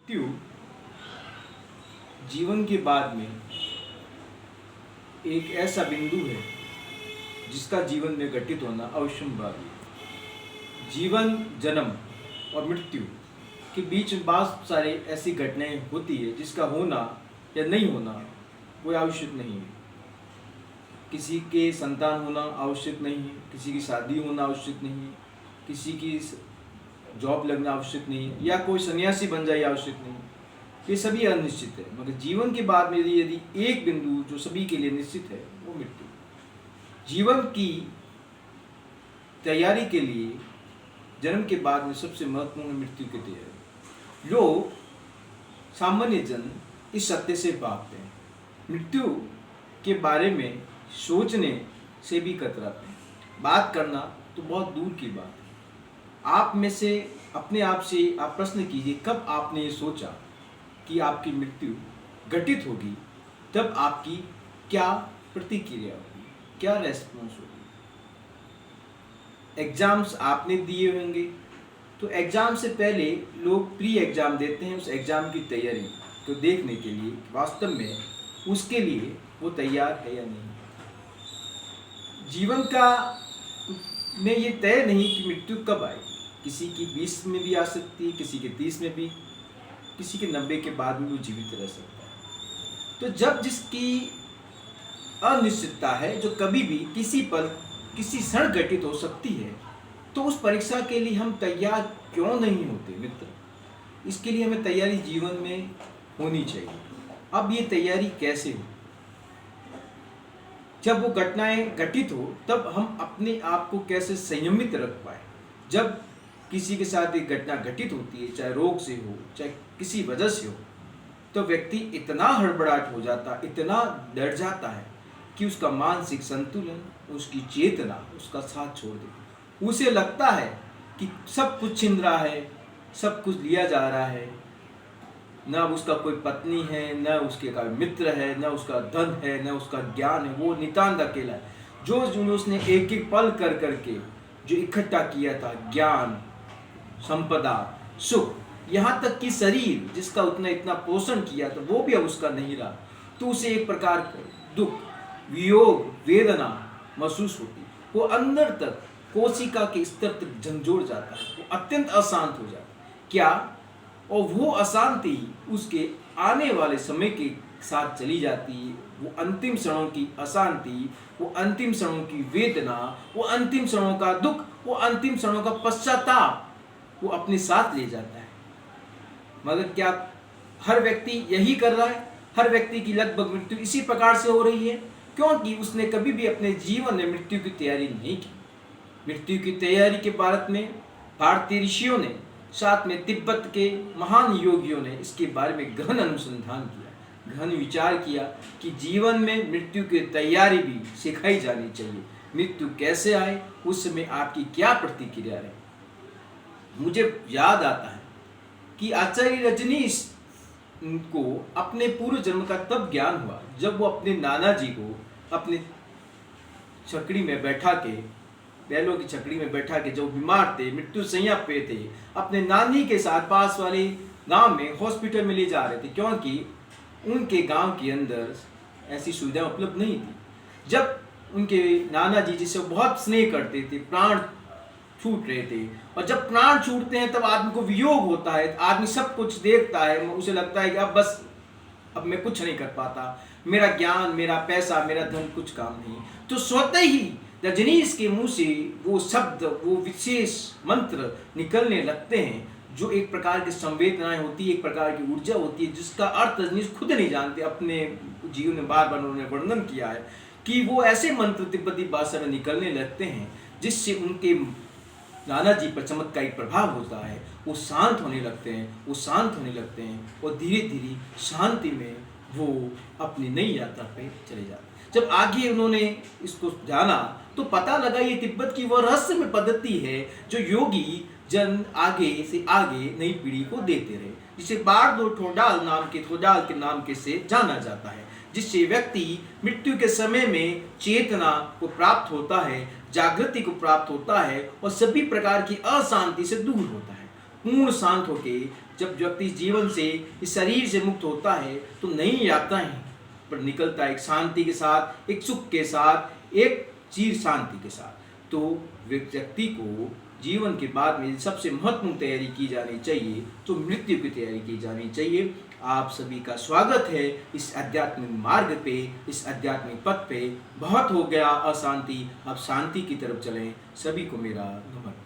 मृत्यु जीवन के बाद में एक ऐसा बिंदु है जिसका जीवन में घटित होना अवश्यंभावी है। जीवन, जन्म और मृत्यु के बीच में बहुत सारे ऐसी घटनाएं होती है जिसका होना या नहीं होना कोई आवश्यक नहीं है। किसी के संतान होना आवश्यक नहीं है, किसी की शादी होना आवश्यक नहीं है, किसी की जॉब लगना आवश्यक नहीं है, या कोई सन्यासी बन जाए आवश्यक नहीं है। ये सभी अनिश्चित है, मगर जीवन के बाद में यदि एक बिंदु जो सभी के लिए निश्चित है वो मृत्यु। जीवन की तैयारी के लिए जन्म के बाद में सबसे महत्वपूर्ण मृत्यु की तैयारी। लोग सामान्य जन इस सत्य से भागते हैं, मृत्यु के बारे में सोचने से भी कतराते हैं। बात करना तो बहुत दूर की बात है। आप में से अपने आप से आप प्रश्न कीजिए, कब आपने ये सोचा कि आपकी मृत्यु घटित होगी? तब आपकी क्या प्रतिक्रिया होगी, क्या रेस्पॉन्स होगी? एग्जाम्स आपने दिए होंगे, तो एग्जाम से पहले लोग प्री एग्जाम देते हैं उस एग्जाम की तैयारी को देखने के लिए वास्तव में उसके लिए वो तैयार है या नहीं। जीवन का में ये तय नहीं कि मृत्यु कब आएगी। किसी की 20 में भी आ सकती है, किसी के 30 में भी, किसी के 90 के बाद में वो जीवित रह सकता है। तो जब जिसकी अनिश्चितता है, जो कभी भी किसी पल किसी क्षण घटित हो सकती है, तो उस परीक्षा के लिए हम तैयार क्यों नहीं होते मित्र? इसके लिए हमें तैयारी जीवन में होनी चाहिए। अब ये तैयारी कैसे हो? जब वो घटनाएं घटित हो तब हम अपने आप को कैसे संयमित रख पाए। जब किसी के साथ एक घटना घटित होती है, चाहे रोग से हो चाहे किसी वजह से हो, तो व्यक्ति इतना हड़बड़ाहट हो जाता, इतना डर जाता है कि उसका मानसिक संतुलन, उसकी चेतना उसका साथ छोड़ दे। उसे लगता है कि सब कुछ छिन रहा है, सब कुछ लिया जा रहा है, न उसका कोई पत्नी है, न उसके का मित्र है, न उसका धन है, न उसका ज्ञान है। वो नितांत अकेला है। जो उसने एक एक पल कर करके जो इकट्ठा किया था, ज्ञान, संपदा, सुख, यहाँ तक कि शरीर जिसका उतना इतना पोषण किया था, वो भी अब उसका नहीं रहा। तो उसे एक प्रकार का दुख, वियोग, वेदना महसूस होती। वो अंदर तक कोशिका के स्तर तक झंझोड़ जाता है, वो अत्यंत अशांत हो जाता है। क्या? और वो अशांति उसके आने वाले समय के साथ चली जाती है। वो अंतिम क्षणों की अशांति, वो अंतिम क्षणों की वेदना, वो अंतिम क्षणों का दुख, वो अंतिम क्षणों का पश्चाताप वो अपने साथ ले जाता है। मगर क्या हर व्यक्ति यही कर रहा है? हर व्यक्ति की लगभग मृत्यु इसी प्रकार से हो रही है क्योंकि उसने कभी भी अपने जीवन में मृत्यु की तैयारी नहीं की। मृत्यु की तैयारी के भारत में भारतीय ऋषियों ने, साथ में तिब्बत के महान योगियों ने इसके बारे में गहन अनुसंधान किया, गहन विचार किया कि जीवन में मृत्यु की तैयारी भी सिखाई जानी चाहिए। मृत्यु कैसे आए, उस समय आपकी क्या प्रतिक्रिया है। मुझे याद आता है कि आचार्य रजनीश को अपने पूर्व जन्म का तब ज्ञान हुआ जब वो अपने नाना जी को अपने छकड़ी में बैठा के, बैलों की छकड़ी में बैठा के, जो बीमार थे, मृत्यु शैया पे थे, अपने नानी के साथ पास वाले गांव में हॉस्पिटल में ले जा रहे थे क्योंकि उनके गांव के अंदर ऐसी सुविधाएं उपलब्ध नहीं थी। जब उनके नाना जी जिसे बहुत स्नेह करते थे, प्राण छूट रहे थे, और जब प्राण छूटते हैं तब आदमी को वियोग होता है, आदमी सब कुछ देखता है, उसे लगता है कि अब मैं कुछ नहीं कर पाता, मेरा ज्ञान, मेरा पैसा, मेरा धन कुछ काम नहीं। तो स्वतः ही रजनीश के मुंह से वो शब्द, वो विशेष मंत्र निकलने लगते हैं जो एक प्रकार की संवेदनाएं होती है, एक प्रकार की ऊर्जा होती है जिसका अर्थ रजनीश खुद नहीं जानते। अपने जीवन में बार बार उन्होंने वर्णन किया है कि वो ऐसे मंत्र तिब्बती भाषा में निकलने लगते हैं जिससे उनके नाना जी पर चमत्कारिक प्रभाव होता है। वो शांत होने लगते हैं, वो शांत होने लगते हैं और धीरे धीरे शांति में वो अपनी नई यात्रा पे चले जाते हैं। जब आगे उन्होंने इसको जाना तो पता लगा ये तिब्बत की वह रहस्यमय पद्धति है जो योगी जन आगे से आगे नई पीढ़ी को देते रहे, जिसे बारदो ठोडाल के नाम के से जाना जाता है, जिससे व्यक्ति मृत्यु के समय में चेतना को प्राप्त होता है, जागृति को प्राप्त होता है और सभी प्रकार की अशांति से दूर होता है। पूर्ण शांत होके जब व्यक्ति जीवन से, इस शरीर से मुक्त होता है तो नई यात्राएं पर निकलता है, एक शांति के साथ, एक सुख के साथ, एक चीर शांति के साथ। तो व्यक्ति को जीवन के बाद में सबसे महत्वपूर्ण तैयारी की जानी चाहिए तो मृत्यु की तैयारी की जानी चाहिए। आप सभी का स्वागत है इस आध्यात्मिक मार्ग पे, इस आध्यात्मिक पथ पे। बहुत हो गया अशांति, अब शांति की तरफ चलें। सभी को मेरा नमन।